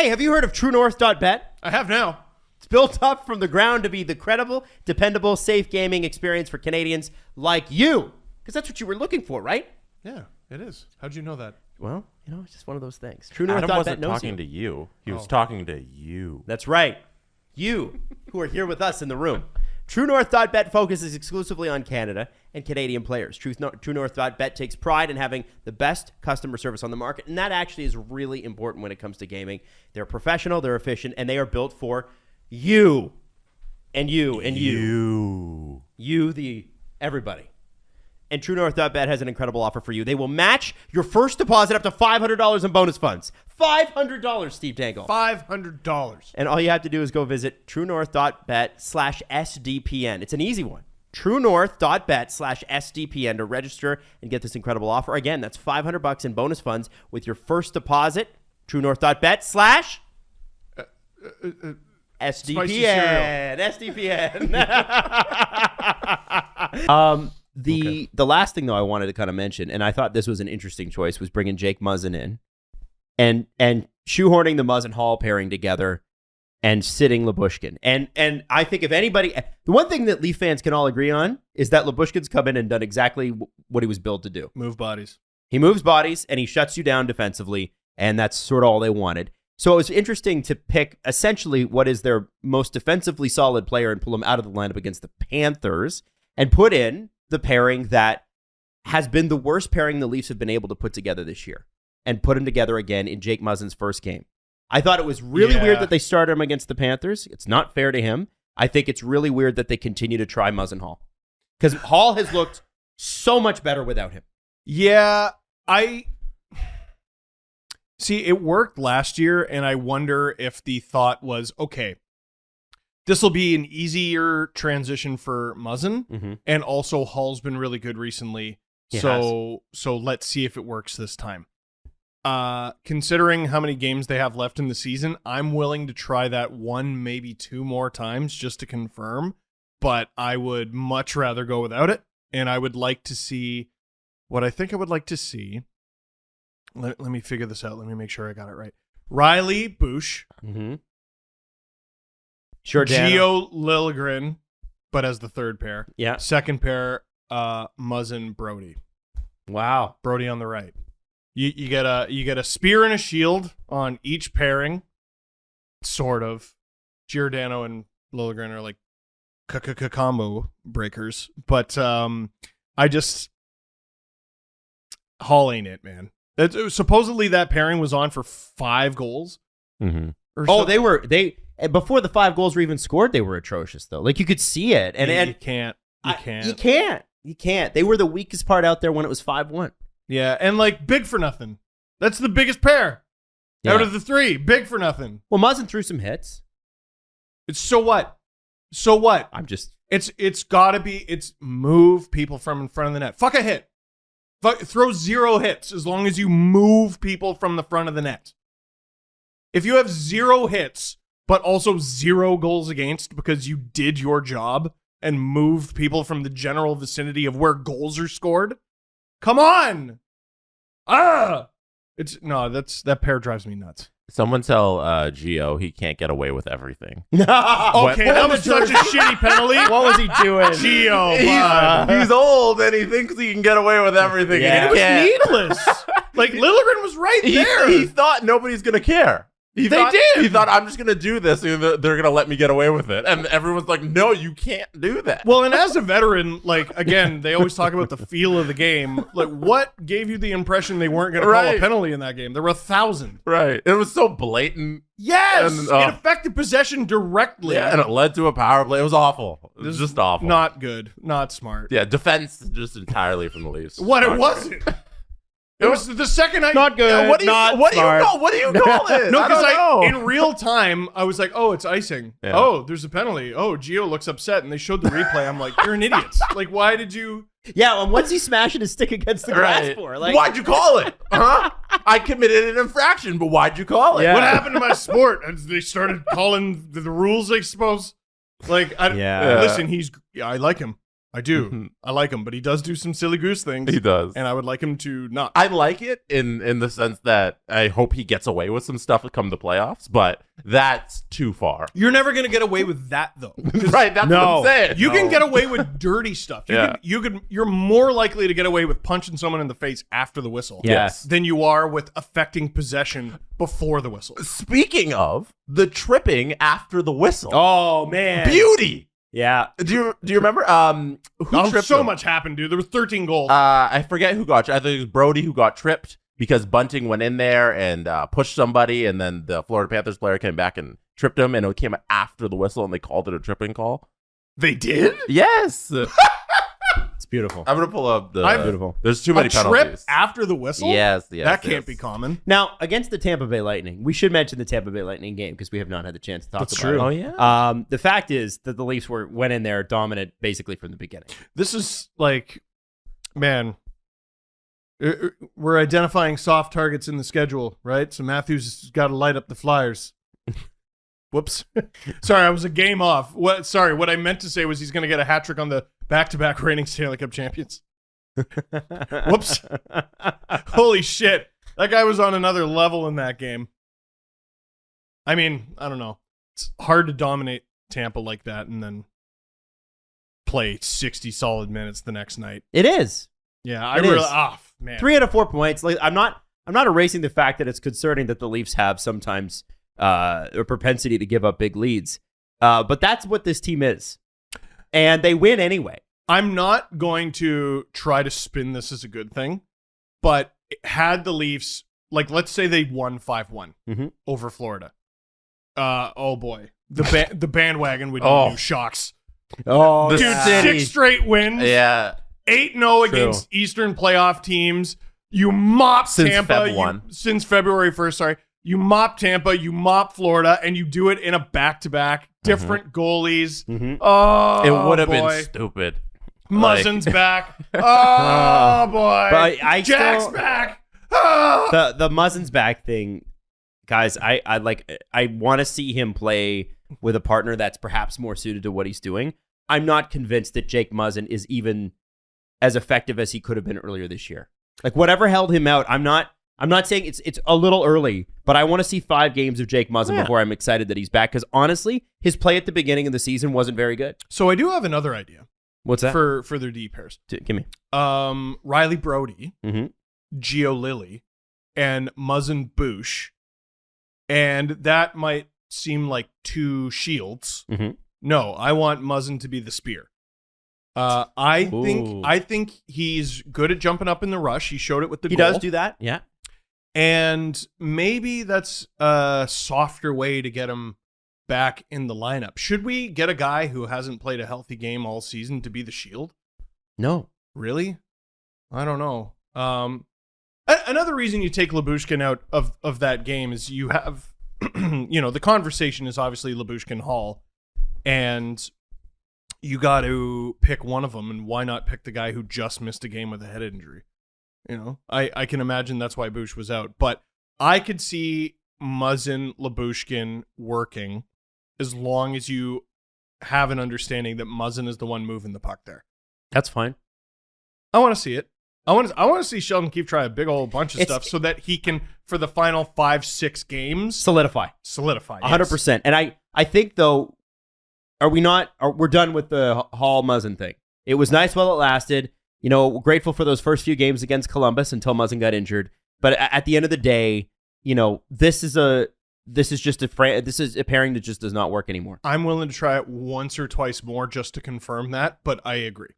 Hey, have you heard of TrueNorth.bet? I have now. It's built up from the ground to be the credible, dependable, safe gaming experience for Canadians like you. Because that's what you were looking for, right? Yeah, it is. How'd you know that? Well, it's just one of those things. Adam wasn't talking to you. He was talking to you. That's right. You, who are here with us in the room. TrueNorth.bet focuses exclusively on Canada and Canadian players. TrueNorth.bet takes pride in having the best customer service on the market, and that actually is really important when it comes to gaming. They're professional, they're efficient, and they are built for you. And you, and you. You, the everybody. And TrueNorth.bet has an incredible offer for you. They will match your first deposit up to $500 in bonus funds. $500, Steve Dangle. $500. And all you have to do is go visit TrueNorth.bet/SDPN. It's an easy one. TrueNorth.bet/SDPN to register and get this incredible offer. Again, that's $500 in bonus funds with your first deposit. TrueNorth.bet/SDPN. SDPN. The last thing, though, I wanted to kind of mention, and I thought this was an interesting choice, was bringing Jake Muzzin in and shoehorning the Muzzin-Hall pairing together and sitting Lyubushkin. And I think if anybody, the one thing that Leaf fans can all agree on is that Lyubushkin's come in and done exactly what he was built to do. Move bodies. He moves bodies, and he shuts you down defensively, and that's sort of all they wanted. So it was interesting to pick essentially what is their most defensively solid player and pull him out of the lineup against the Panthers and put in the pairing that has been the worst pairing the Leafs have been able to put together this year and put him together again in Jake Muzzin's first game. I thought it was really weird that they started him against the Panthers. It's not fair to him. I think it's really weird that they continue to try Muzzin-Hall because Hall has looked so much better without him. Yeah, I see it worked last year, and I wonder if the thought was, okay, this will be an easier transition for Muzzin, and also Hall's been really good recently. So let's see if it works this time. Considering how many games they have left in the season, I'm willing to try that one, maybe two more times just to confirm, but I would much rather go without it, and I would like to see what I think I would like to see. Let me figure this out. Let me make sure I got it right. Riley Bush. Sure, Gio Liljegren, but as the third pair. Yeah. Second pair, Muzzin Brody. Wow. Brody on the right. You get a spear and a shield on each pairing, sort of. Giordano and Liljegren are like combo breakers, but Hall ain't it, man. Supposedly that pairing was on for 5 goals. Oh, they before the 5 goals were even scored, they were atrocious though. Like you could see it, and you can't. You can't. They were the weakest part out there when it was 5-1. Yeah, and like big for nothing. That's the biggest pair out of the 3. Big for nothing. Well, Muzzin threw some hits. It's so what? So what? It's gotta be. It's move people from in front of the net. Fuck a hit. Throw 0 hits as long as you move people from the front of the net. If you have 0 hits, but also 0 goals against because you did your job and moved people from the general vicinity of where goals are scored, come on! That pair drives me nuts. Someone tell Gio he can't get away with everything. Okay, that was such a shitty penalty. What was he doing? Gio, he's old and he thinks he can get away with everything. Yeah. And he can't. It was needless. Like Liljegren was right there. He thought nobody's gonna care. He thought, I'm just going to do this and they're going to let me get away with it. And everyone's like, no, you can't do that. Well, and as a veteran, like, again, they always talk about the feel of the game. Like, what gave you the impression they weren't going to call a penalty in that game? There were 1,000. Right. It was so blatant. Yes! And, it affected possession directly. Yeah, and it led to a power play. It was awful. It was just awful. Not good. Not smart. Yeah, defense just entirely from the Leafs. It wasn't. It was the second I... Not good. What do you call it? No, because in real time, I was like, oh, it's icing. Yeah. Oh, there's a penalty. Oh, Gio looks upset. And they showed the replay. I'm like, you're an idiot. Like, why did you... Yeah, and what's he smashing his stick against the glass for? Like, why'd you call it? I committed an infraction, but why'd you call it? Yeah. What happened to my sport? They started calling the rules, I suppose. Like, listen, I like him. I do. I like him, but he does do some silly goose things. He does. And I would like him to not. I like it in the sense that I hope he gets away with some stuff to come the playoffs, but that's too far. You're never going to get away with that, though. Right, that's what I'm saying. You can get away with dirty stuff. You're more likely to get away with punching someone in the face after the whistle Yes. than you are with affecting possession before the whistle. Speaking of the tripping after the whistle. Oh, man. Beauty. Yeah. Do you remember who tripped so him? much happened, dude. There was 13 goals. I forget who got. I think it was Brody who got tripped because Bunting went in there and pushed somebody, and then the Florida Panthers player came back and tripped him, and it came after the whistle, and they called it a tripping call. They did? Yes. It's beautiful. I'm gonna pull up the. Beautiful. There's too many Trip penalties. after the whistle? Yes. That can't be common. Now, against the Tampa Bay Lightning, we should mention the Tampa Bay Lightning game because we have not had the chance to talk That's about true. it. Oh yeah. The fact is that the Leafs went in there dominant basically from the beginning. This is like, man, we're identifying soft targets in the schedule, right? So Matthews has got to light up the Flyers. Whoops. Sorry, I was a game off. What I meant to say was he's going to get a hat trick on the back-to-back reigning Stanley Cup champions. Whoops. Holy shit. That guy was on another level in that game. I mean, I don't know. It's hard to dominate Tampa like that and then play 60 solid minutes the next night. It is. Yeah, It is. Man. 3 out of 4 points. Like, I'm not erasing the fact that it's concerning that the Leafs have sometimes a propensity to give up big leads. But that's what this team is. And they win anyway. I'm not going to try to spin this as a good thing, but had the Leafs, like, let's say they won 5-1 over Florida. Oh boy, the bandwagon would do shocks. Oh, dude, yeah. 6 straight wins. Yeah. 8-0 against Eastern playoff teams. You mop Since Tampa Feb 1. Since February 1st. Sorry, you mop Tampa, you mop Florida, and you do it in a back-to-back, different goalies. Oh, It would have boy. been stupid. Muzzin's back. Oh boy. But Jack's back. Oh. The Muzzin's back thing, guys. I want to see him play with a partner that's perhaps more suited to what he's doing. I'm not convinced that Jake Muzzin is even as effective as he could have been earlier this year. Like, whatever held him out, I'm not saying it's a little early, but I want to see 5 games of Jake Muzzin before I'm excited that he's back. Because honestly, his play at the beginning of the season wasn't very good. So I do have another idea. What's that? For their D pairs. Give me. Riley Brody, Gio Lilly, and Muzzin Boosh. And that might seem like 2 shields. No, I want Muzzin to be the spear. I think he's good at jumping up in the rush. He showed it with the goal. He does do that. Yeah. And maybe that's a softer way to get him back in the lineup. Should we get a guy who hasn't played a healthy game all season to be the shield? No. Really? I don't know. Another reason you take Lyubushkin out of that game is you have, the conversation is obviously Lyubushkin Hall, and you got to pick one of them, and why not pick the guy who just missed a game with a head injury? I can imagine that's why Bush was out, but I could see Muzzin Lyubushkin working as long as you have an understanding that Muzzin is the one moving the puck there. That's fine. I want to see it. I want to see Sheldon Keefe try a big old bunch of stuff so that he can, for the final 5-6 games, solidify. 100%. And I think, though, we're done with the Hall Muzzin thing. It was nice while it lasted. Grateful for those first few games against Columbus until Muzzin got injured. But at the end of the day, this is a pairing that just does not work anymore. I'm willing to try it once or twice more just to confirm that, but I agree.